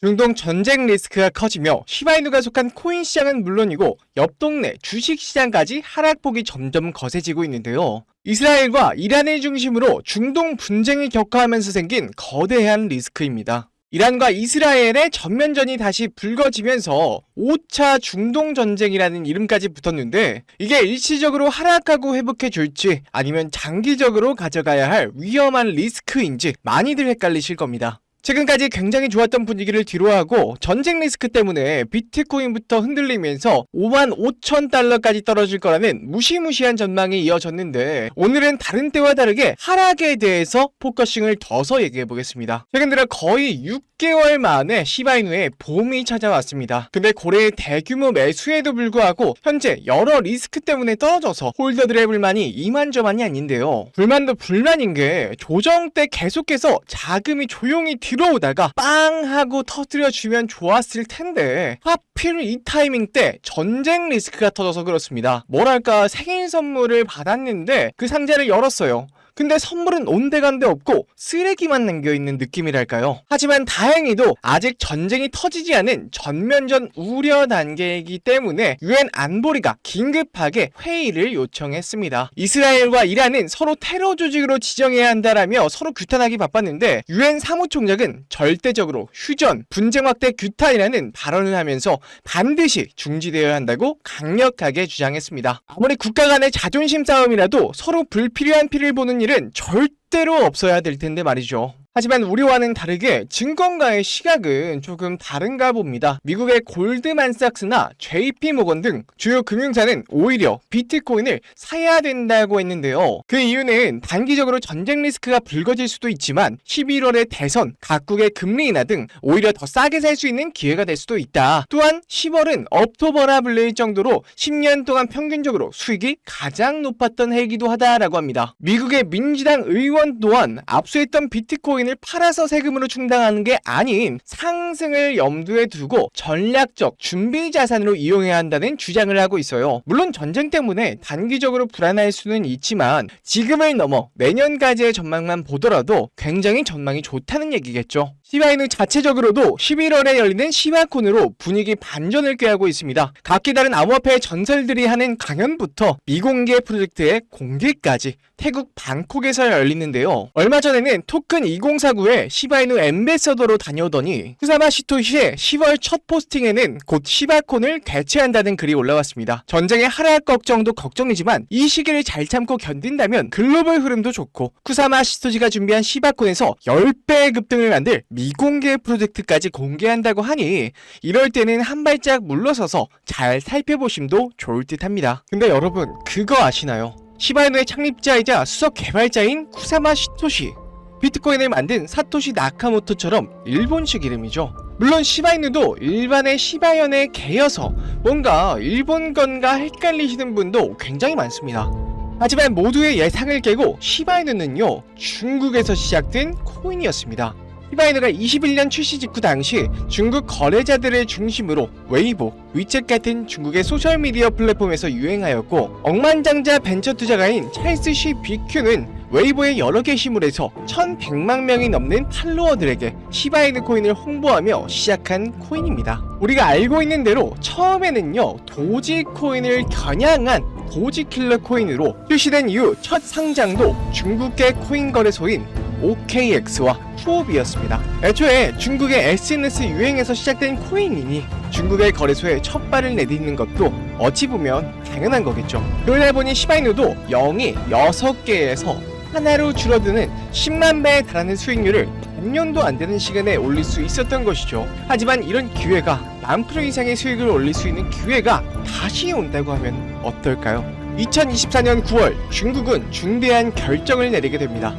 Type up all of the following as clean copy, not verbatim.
중동 전쟁 리스크가 커지며 시바이누가 속한 코인 시장은 물론이고 옆 동네 주식 시장까지 하락폭이 점점 거세지고 있는데요. 이스라엘과 이란을 중심으로 중동 분쟁이 격화하면서 생긴 거대한 리스크입니다. 이란과 이스라엘의 전면전이 다시 불거지면서 5차 중동 전쟁이라는 이름까지 붙었는데 이게 일시적으로 하락하고 회복해줄지 아니면 장기적으로 가져가야 할 위험한 리스크인지 많이들 헷갈리실 겁니다. 최근까지 굉장히 좋았던 분위기를 뒤로하고 전쟁 리스크 때문에 비트코인부터 흔들리면서 5만 5천 달러까지 떨어질 거라는 무시무시한 전망이 이어졌는데 오늘은 다른 때와 다르게 하락에 대해서 포커싱을 둬서 얘기해보겠습니다. 최근 들어 거의 6개월 만에 시바이누의 봄이 찾아왔습니다. 근데 고래의 대규모 매수에도 불구하고 현재 여러 리스크 때문에 떨어져서 홀더들의 불만이 이만저만이 아닌데요. 불만도 불만인 게 조정 때 계속해서 자금이 조용히 들어오다가 빵 하고 터뜨려주면 좋았을 텐데 하필 이 타이밍 때 전쟁 리스크가 터져서 그렇습니다. 뭐랄까 생일 선물을 받았는데 그 상자를 열었어요. 근데 선물은 온데간데 없고 쓰레기만 남겨있는 느낌이랄까요. 하지만 다행히도 아직 전쟁이 터지지 않은 전면전 우려 단계이기 때문에 UN 안보리가 긴급하게 회의를 요청했습니다. 이스라엘과 이란은 서로 테러 조직으로 지정해야 한다라며 서로 규탄하기 바빴는데 UN 사무총장은 절대적으로 휴전, 분쟁 확대 규탄이라는 발언을 하면서 반드시 중지되어야 한다고 강력하게 주장했습니다. 아무리 국가 간의 자존심 싸움이라도 서로 불필요한 피를 보는 일은 절대로 없어야 될 텐데 말이죠. 하지만 우리와는 다르게 증권가의 시각은 조금 다른가 봅니다. 미국의 골드만삭스나 JP모건 등 주요 금융사는 오히려 비트코인을 사야 된다고 했는데요. 그 이유는 단기적으로 전쟁 리스크가 불거질 수도 있지만 11월의 대선, 각국의 금리 인하 등 오히려 더 싸게 살 수 있는 기회가 될 수도 있다. 또한 10월은 업토버라 불릴 정도로 10년 동안 평균적으로 수익이 가장 높았던 해이기도 하다라고 합니다. 미국의 민주당 의원 또한 압수했던 비트코인을 팔아서 세금으로 충당하는 게 아닌 상승을 염두에 두고 전략적 준비 자산으로 이용해야 한다는 주장을 하고 있어요. 물론 전쟁 때문에 단기적으로 불안할 수는 있지만 지금을 넘어 내년까지의 전망만 보더라도 굉장히 전망이 좋다는 얘기겠죠. 시바이누 자체적으로도 11월에 열리는 시바콘으로 분위기 반전을 꾀하고 있습니다. 각기 다른 암호화폐 전설들이 하는 강연부터 미공개 프로젝트의 공개까지 태국 방콕에서 열리는데요. 얼마 전에는 토큰 2049에 시바이누 엠베서더로 다녀오더니 쿠사마 시토시의 10월 첫 포스팅에는 곧 시바콘을 개최한다는 글이 올라왔습니다. 전쟁의 하락 걱정도 걱정이지만 이 시기를 잘 참고 견딘다면 글로벌 흐름도 좋고 쿠사마 시토시가 준비한 시바콘에서 10배의 급등을 만들 미공개 프로젝트까지 공개한다고 하니 이럴 때는 한 발짝 물러서서 잘 살펴보심도 좋을 듯 합니다. 근데 여러분 그거 아시나요? 시바이누의 창립자이자 수석 개발자인 쿠사마 시토시, 비트코인을 만든 사토시 나카모토처럼 일본식 이름이죠. 물론 시바이누도 일반의 시바연의 개여서 뭔가 일본 건가 헷갈리시는 분도 굉장히 많습니다. 하지만 모두의 예상을 깨고 시바이누는요 중국에서 시작된 코인이었습니다. 시바이누가 21년 출시 직후 당시 중국 거래자들을 중심으로 웨이보, 위챗 같은 중국의 소셜미디어 플랫폼에서 유행하였고 억만장자 벤처 투자가인 찰스 시 비큐는 웨이보의 여러 게시물에서 1100만 명이 넘는 팔로워들에게 시바이누 코인을 홍보하며 시작한 코인입니다. 우리가 알고 있는 대로 처음에는요 도지 코인을 겨냥한 도지킬러 코인으로 출시된 이후 첫 상장도 중국계 코인 거래소인 OKX와 후업이었습니다. 애초에 중국의 SNS 유행에서 시작된 코인이니 중국의 거래소에 첫 발을 내딛는 것도 어찌 보면 당연한 거겠죠. 그러다 보니 시바이누도 0이 6개에서 하나로 줄어드는 10만 배에 달하는 수익률을 반년도 안 되는 시간에 올릴 수 있었던 것이죠. 하지만 이런 기회가 10,000% 이상의 수익을 올릴 수 있는 기회가 다시 온다고 하면 어떨까요? 2024년 9월 중국은 중대한 결정을 내리게 됩니다.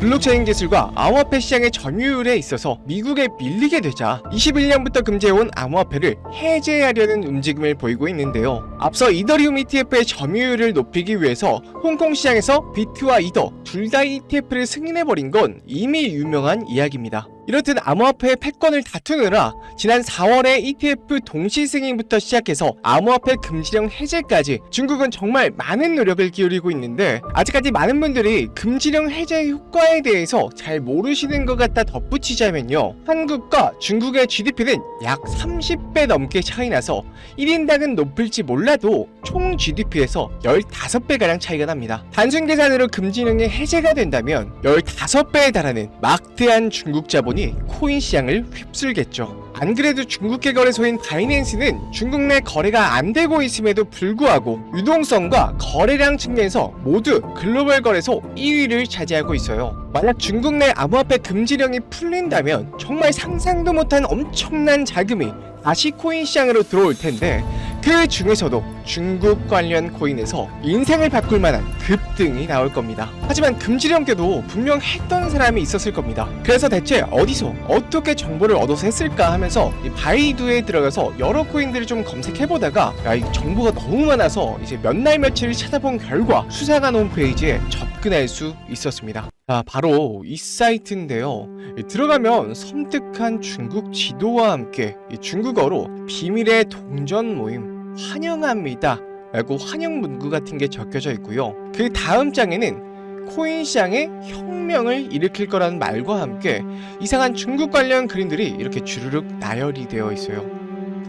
블록체인 기술과 암호화폐 시장의 점유율에 있어서 미국에 밀리게 되자 21년부터 금지해온 암호화폐를 해제하려는 움직임을 보이고 있는데요. 앞서 이더리움 ETF의 점유율을 높이기 위해서 홍콩 시장에서 비트와 이더 둘 다 ETF를 승인해버린 건 이미 유명한 이야기입니다. 이렇듯 암호화폐의 패권을 다투느라 지난 4월에 ETF 동시 승인부터 시작해서 암호화폐 금지령 해제까지 중국은 정말 많은 노력을 기울이고 있는데 아직까지 많은 분들이 금지령 해제 효과에 대해서 잘 모르시는 것 같다 덧붙이자면요, 한국과 중국의 GDP는 약 30배 넘게 차이 나서 1인당은 높을지 몰라도 총 GDP에서 15배가량 차이가 납니다. 단순 계산으로 금지령이 해제가 된다면 15배에 달하는 막대한 중국 자본이 코인 시장을 휩쓸겠죠. 안 그래도 중국계 거래소인 바이낸스는 중국 내 거래가 안 되고 있음에도 불구하고 유동성과 거래량 측면에서 모두 글로벌 거래소 2위를 차지하고 있어요. 만약 중국 내 암호화폐 금지령이 풀린다면 정말 상상도 못한 엄청난 자금이 다시 코인 시장으로 들어올 텐데 그 중에서도 중국 관련 코인에서 인생을 바꿀 만한 급등이 나올 겁니다. 하지만 금지령께도 분명 했던 사람이 있었을 겁니다. 그래서 대체 어디서 어떻게 정보를 얻어서 했을까 하면서 이 바이두에 들어가서 여러 코인들을 좀 검색해보다가 이 정보가 너무 많아서 이제 몇 날 며칠을 찾아본 결과 수상한 홈페이지에 접근할 수 있었습니다. 바로 이 사이트인데요. 들어가면 섬뜩한 중국 지도와 함께 중국어로 비밀의 동전 모임 환영합니다 라고 환영 문구 같은 게 적혀져 있고요. 그 다음 장에는 코인 시장에 혁명을 일으킬 거라는 말과 함께 이상한 중국 관련 그림들이 이렇게 주르륵 나열이 되어 있어요.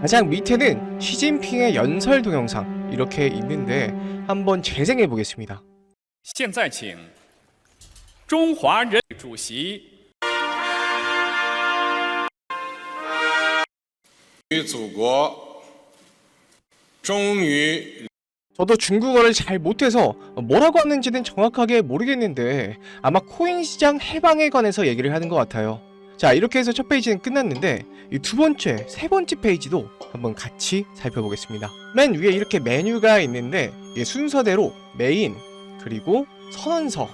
가장 밑에는 시진핑의 연설 동영상 이렇게 있는데 한번 재생해 보겠습니다. 现在请中华人民主席与祖国终于 저도 중국어를 잘 못해서 뭐라고 하는지는 정확하게 모르겠는데 아마 코인 시장 해방에 관해서 얘기를 하는 것 같아요. 자, 이렇게 해서 첫 페이지는 끝났는데 이 두 번째, 세 번째 페이지도 한번 같이 살펴보겠습니다. 맨 위에 이렇게 메뉴가 있는데 이게 순서대로 메인, 그리고 선언서,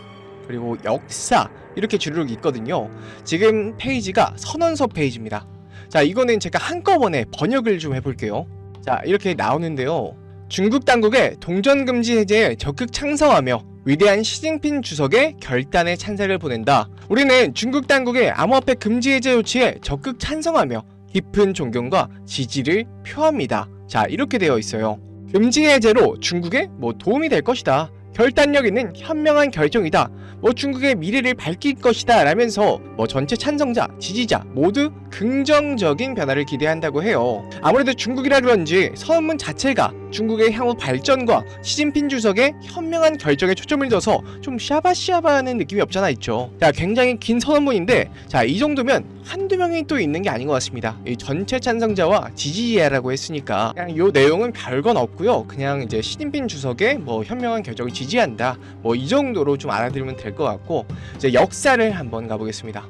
그리고 역사 이렇게 주르륵 있거든요. 지금 페이지가 선언서 페이지입니다. 자, 이거는 제가 한꺼번에 번역을 좀 해볼게요. 자, 이렇게 나오는데요. 중국 당국의 동전 금지 해제에 적극 찬성하며 위대한 시진핑 주석의 결단에 찬사를 보낸다. 우리는 중국 당국의 암호화폐 금지 해제 조치에 적극 찬성하며 깊은 존경과 지지를 표합니다. 자, 이렇게 되어 있어요. 금지 해제로 중국에 도움이 될 것이다. 결단력 있는 현명한 결정이다. 중국의 미래를 밝힐 것이다 라면서 전체 찬성자, 지지자 모두 긍정적인 변화를 기대한다고 해요. 아무래도 중국이라 그런지 선언문 자체가 중국의 향후 발전과 시진핑 주석의 현명한 결정에 초점을 둬서 좀 샤바샤바하는 느낌이 없잖아 있죠. 자, 굉장히 긴 선언문인데 자, 이 정도면 한두 명이 또 있는 게 아닌 것 같습니다. 이 전체 찬성자와 지지자라고 했으니까 그냥 요 내용은 별건 없고요. 그냥 이제 시진핑 주석의 현명한 결정을 지지한다. 이 정도로 좀 알아들으면 될 것 같고 이제 역사를 한번 가보겠습니다.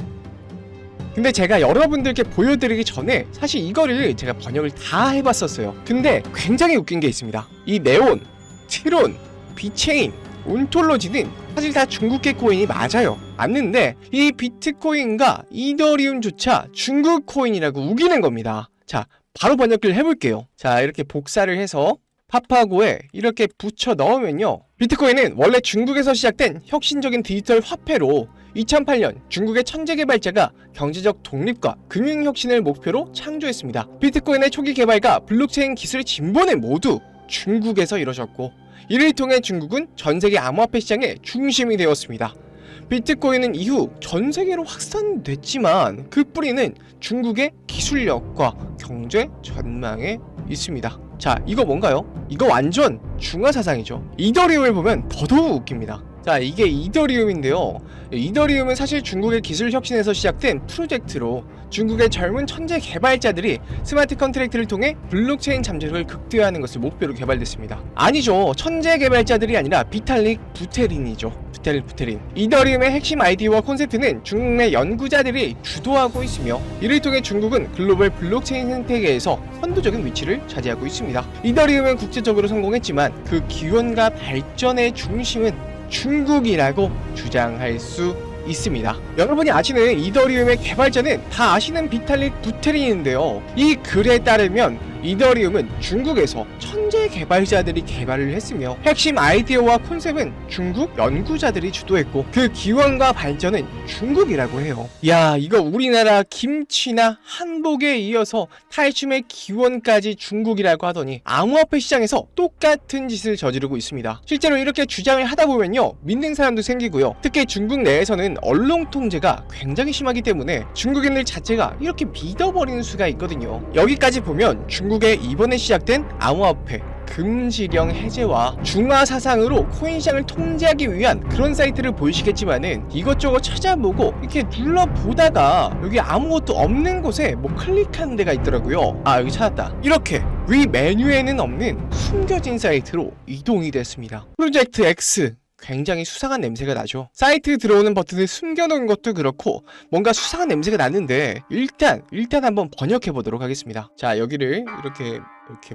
근데 제가 여러분들께 보여드리기 전에 사실 이거를 제가 번역을 다 해봤었어요. 근데 굉장히 웃긴 게 있습니다. 이 네온, 트론, 비체인, 온톨로지는 사실 다 중국계 코인이 맞아요. 맞는데 이 비트코인과 이더리움조차 중국 코인이라고 우기는 겁니다. 자, 바로 번역을 해볼게요. 자, 이렇게 복사를 해서 파파고에 이렇게 붙여 넣으면요, 비트코인은 원래 중국에서 시작된 혁신적인 디지털 화폐로 2008년 중국의 천재 개발자가 경제적 독립과 금융 혁신을 목표로 창조했습니다. 비트코인의 초기 개발과 블록체인 기술의 진보는 모두 중국에서 이루어졌고 이를 통해 중국은 전 세계 암호화폐 시장의 중심이 되었습니다. 비트코인은 이후 전 세계로 확산됐지만 그 뿌리는 중국의 기술력과 경제 전망에 있습니다. 자, 이거 뭔가요? 이거 완전 중화사상이죠. 이더리움을 보면 더더욱 웃깁니다. 자, 이게 이더리움인데요. 이더리움은 사실 중국의 기술 혁신에서 시작된 프로젝트로 중국의 젊은 천재 개발자들이 스마트 컨트랙트를 통해 블록체인 잠재력을 극대화하는 것을 목표로 개발됐습니다. 아니죠. 천재 개발자들이 아니라 비탈릭 부테린이죠. 부테린. 이더리움의 핵심 아이디어와 콘셉트는 중국 내 연구자들이 주도하고 있으며 이를 통해 중국은 글로벌 블록체인 생태계에서 선도적인 위치를 차지하고 있습니다. 이더리움은 국제적으로 성공했지만 그 기원과 발전의 중심은 중국이라고 주장할 수 있습니다. 여러분이 아시는 이더리움의 개발자는 다 아시는 비탈릭 부테린인데요. 이 글에 따르면 이더리움은 중국에서 천재 개발자들이 개발을 했으며 핵심 아이디어와 콘셉트는 중국 연구자들이 주도했고 그 기원과 발전은 중국이라고 해요. 야, 이거 우리나라 김치나 한복에 이어서 탈춤의 기원까지 중국이라고 하더니 암호화폐 시장에서 똑같은 짓을 저지르고 있습니다. 실제로 이렇게 주장을 하다 보면요, 믿는 사람도 생기고요. 특히 중국 내에서는 언론 통제가 굉장히 심하기 때문에 중국인들 자체가 이렇게 믿어버리는 수가 있거든요. 여기까지 보면 중국의 이번에 시작된 암호화폐 금지령 해제와 중화 사상으로 코인 시장을 통제하기 위한 그런 사이트를 보이시겠지만은 이것저것 찾아보고 이렇게 눌러보다가 여기 아무것도 없는 곳에 뭐 클릭하는 데가 있더라고요. 아, 여기 찾았다. 이렇게 위 메뉴에는 없는 숨겨진 사이트로 이동이 됐습니다. 프로젝트 X, 굉장히 수상한 냄새가 나죠. 사이트 들어오는 버튼을 숨겨놓은 것도 그렇고 뭔가 수상한 냄새가 나는데 일단 한번 번역해 보도록 하겠습니다. 자, 여기를 이렇게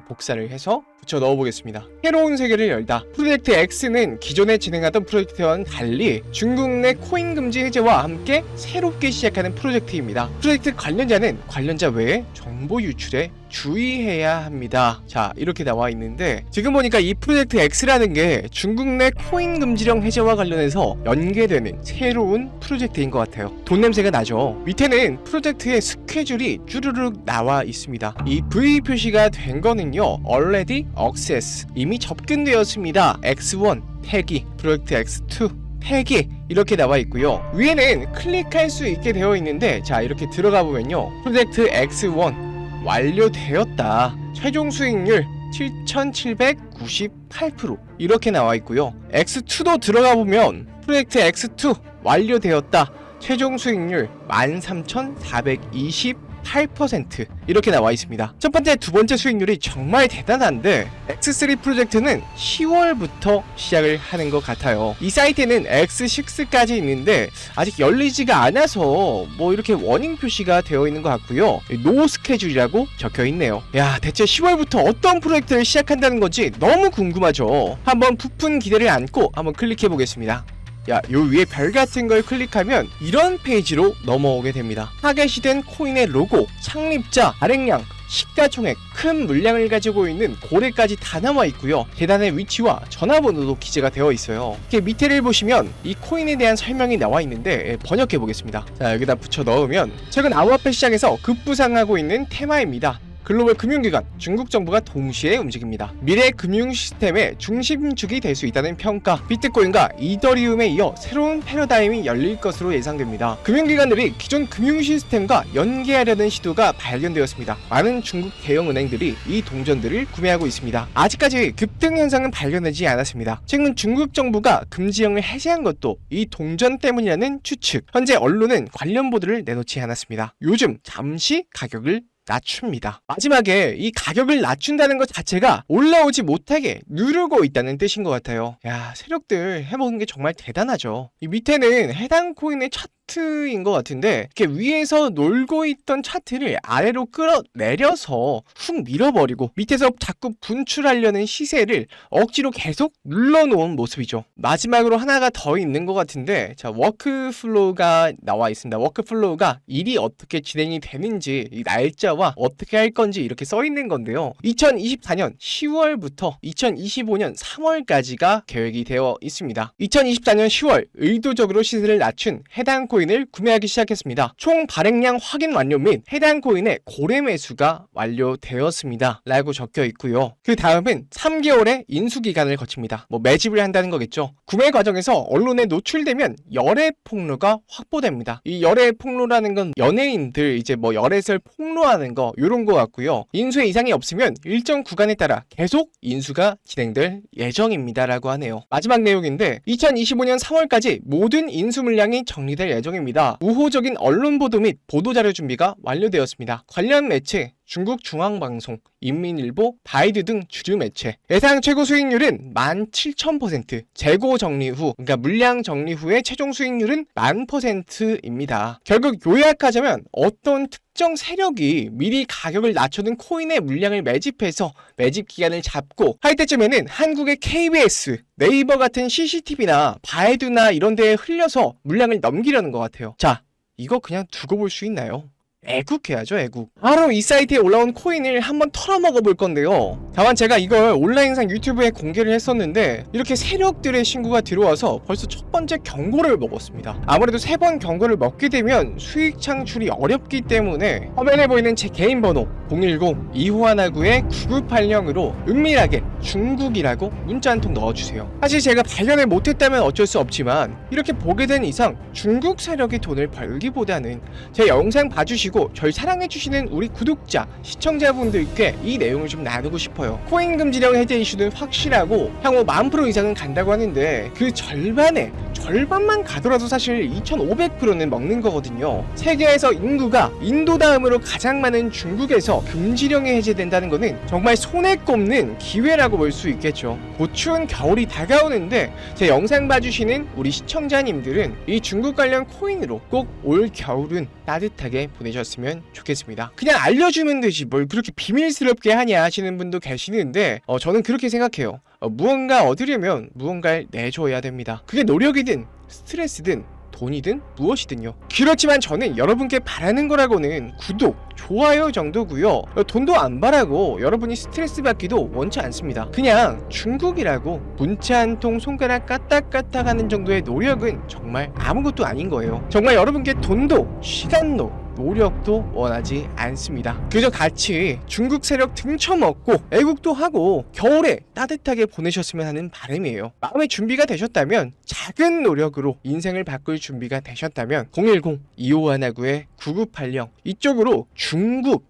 복사를 해서 붙여 넣어보겠습니다. 새로운 세계를 열다. 프로젝트 X는 기존에 진행하던 프로젝트와는 달리 중국 내 코인 금지 해제와 함께 새롭게 시작하는 프로젝트입니다. 프로젝트 관련자는 관련자 외에 정보 유출에 주의해야 합니다. 자, 이렇게 나와 있는데 지금 보니까 이 프로젝트 X라는 게 중국 내 코인 금지령 해제와 관련해서 연계되는 새로운 프로젝트인 것 같아요. 돈 냄새가 나죠. 밑에는 프로젝트의 스케줄이 쭈르륵 나와 있습니다. 이 V 표시가 된 거는요, already access, 이미 접근되었습니다. X1 폐기, 프로젝트 X2 폐기, 이렇게 나와 있고요. 위에는 클릭할 수 있게 되어 있는데, 자, 이렇게 들어가 보면요, 프로젝트 X1 완료되었다. 최종 수익률 7,798% 이렇게 나와 있고요. X2도 들어가 보면 프로젝트 X2 완료되었다. 최종 수익률 13,428% 이렇게 나와 있습니다. 첫 번째, 두 번째 수익률이 정말 대단한데 X3 프로젝트는 10월부터 시작을 하는 것 같아요. 이 사이트에는 X6까지 있는데 아직 열리지가 않아서 뭐 이렇게 워닝 표시가 되어 있는 것 같고요. 노 스케줄이라고 적혀 있네요. 야, 대체 10월부터 어떤 프로젝트를 시작한다는 건지 너무 궁금하죠. 한번 부푼 기대를 안고 한번 클릭해 보겠습니다. 야, 요 위에 별 같은 걸 클릭하면 이런 페이지로 넘어오게 됩니다. 타겟이 된 코인의 로고, 창립자, 발행량, 시가총액, 큰 물량을 가지고 있는 고래까지 다 나와 있고요. 계단의 위치와 전화번호도 기재가 되어 있어요. 이렇게 밑에를 보시면 이 코인에 대한 설명이 나와 있는데 번역해 보겠습니다. 자, 여기다 붙여 넣으면 최근 암호화폐 시장에서 급부상하고 있는 테마입니다. 글로벌 금융기관, 중국 정부가 동시에 움직입니다. 미래 금융 시스템의 중심축이 될 수 있다는 평가, 비트코인과 이더리움에 이어 새로운 패러다임이 열릴 것으로 예상됩니다. 금융기관들이 기존 금융 시스템과 연계하려는 시도가 발견되었습니다. 많은 중국 대형은행들이 이 동전들을 구매하고 있습니다. 아직까지 급등 현상은 발견되지 않았습니다. 최근 중국 정부가 금지령을 해제한 것도 이 동전 때문이라는 추측. 현재 언론은 관련 보도를 내놓지 않았습니다. 요즘 잠시 가격을 낮춥니다. 마지막에 이 가격을 낮춘다는 것 자체가 올라오지 못하게 누르고 있다는 뜻인 것 같아요. 야, 세력들 해먹은 게 정말 대단하죠. 이 밑에는 해당 코인의 차트인 것 같은데 이렇게 위에서 놀고 있던 차트를 아래로 끌어내려서 훅 밀어버리고 밑에서 자꾸 분출하려는 시세를 억지로 계속 눌러놓은 모습이죠. 마지막으로 하나가 더 있는 것 같은데, 자, 워크플로우가 나와 있습니다. 워크플로우가 일이 어떻게 진행이 되는지, 이 날짜와 어떻게 할 건지 이렇게 써 있는 건데요. 2024년 10월부터 2025년 3월까지가 계획이 되어 있습니다. 2024년 10월 의도적으로 시세를 낮춘 해당 코인을 구매하기 시작했습니다. 총 발행량 확인 완료 및 해당 코인의 고래 매수가 완료되었습니다. 라고 적혀 있고요. 그 다음은 3개월의 인수기간을 거칩니다. 뭐 매집을 한다는 거겠죠. 구매 과정에서 언론에 노출되면 열애 폭로가 확보됩니다. 이 열애 폭로라는 건 연예인들 이제 뭐 열애설 폭로하는 거, 요런 거 같고요. 인수에 이상이 없으면 일정 구간에 따라 계속 인수가 진행될 예정입니다. 라고 하네요. 마지막 내용인데 2025년 3월까지 모든 인수 물량이 정리될 예정입니다. 우호적인 언론 보도 및 보도자료 준비가 완료되었습니다. 관련 매체, 중국 중앙방송, 인민일보, 바이두 등 주류 매체. 예상 최고 수익률은 17,000%, 재고 정리 후, 그러니까 물량 정리 후의 최종 수익률은 10,000%입니다. 결국 요약하자면 어떤 특정 세력이 미리 가격을 낮춰둔 코인의 물량을 매집해서 매집 기간을 잡고 할 때쯤에는 한국의 KBS, 네이버 같은 CCTV나 바이두나 이런 데에 흘려서 물량을 넘기려는 것 같아요. 자, 이거 그냥 두고 볼 수 있나요? 애국해야죠, 애국. 바로 이 사이트에 올라온 코인을 한번 털어먹어 볼 건데요. 다만 제가 이걸 온라인상 유튜브에 공개를 했었는데 이렇게 세력들의 신고가 들어와서 벌써 첫 번째 경고를 먹었습니다. 아무래도 3번 경고를 먹게 되면 수익 창출이 어렵기 때문에 화면에 보이는 제 개인 번호 010-2519-9980으로 은밀하게 중국이라고 문자 한 통 넣어주세요. 사실 제가 발견을 못했다면 어쩔 수 없지만 이렇게 보게 된 이상 중국 세력이 돈을 벌기보다는 제 영상 봐주시고 절 사랑해주시는 우리 구독자, 시청자분들께 이 내용을 좀 나누고 싶어요. 코인 금지령 해제 이슈는 확실하고 향후 10,000% 이상은 간다고 하는데 그 절반만 가더라도 사실 2,500%는 먹는 거거든요. 세계에서 인구가 인도 다음으로 가장 많은 중국에서 금지령이 해제된다는 거는 정말 손에 꼽는 기회라고 볼 수 있겠죠. 곧 추운 겨울이 다가오는데 제 영상 봐주시는 우리 시청자님들은 이 중국 관련 코인으로 꼭 올 겨울은 따뜻하게 보내셨으면 좋겠습니다. 그냥 알려주면 되지 뭘 그렇게 비밀스럽게 하냐 하시는 분도 계시는데 저는 그렇게 생각해요. 무언가 얻으려면 무언가를 내줘야 됩니다. 그게 노력이든 스트레스든 돈이든 무엇이든요. 그렇지만 저는 여러분께 바라는 거라고는 구독, 좋아요 정도고요. 돈도 안 바라고 여러분이 스트레스 받기도 원치 않습니다. 그냥 중국이라고 문자 한 통 손가락 까딱까딱 하는 정도의 노력은 정말 아무것도 아닌 거예요. 정말 여러분께 돈도 시간도 노력도 원하지 않습니다. 그저 같이 중국 세력 등쳐먹고 애국도 하고 겨울에 따뜻하게 보내셨으면 하는 바람이에요. 마음의 준비가 되셨다면, 작은 노력으로 인생을 바꿀 준비가 되셨다면 010-2519-9980 이쪽으로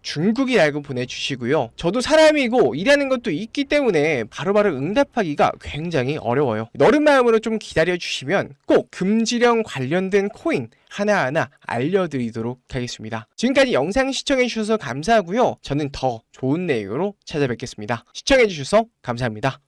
중국이라고 보내주시고요. 저도 사람이고 일하는 것도 있기 때문에 바로바로 응답하기가 굉장히 어려워요. 너른 마음으로 좀 기다려주시면 꼭 금지령 관련된 코인 하나하나 알려드리도록 하겠습니다. 지금까지 영상 시청해주셔서 감사하고요. 저는 더 좋은 내용으로 찾아뵙겠습니다. 시청해주셔서 감사합니다.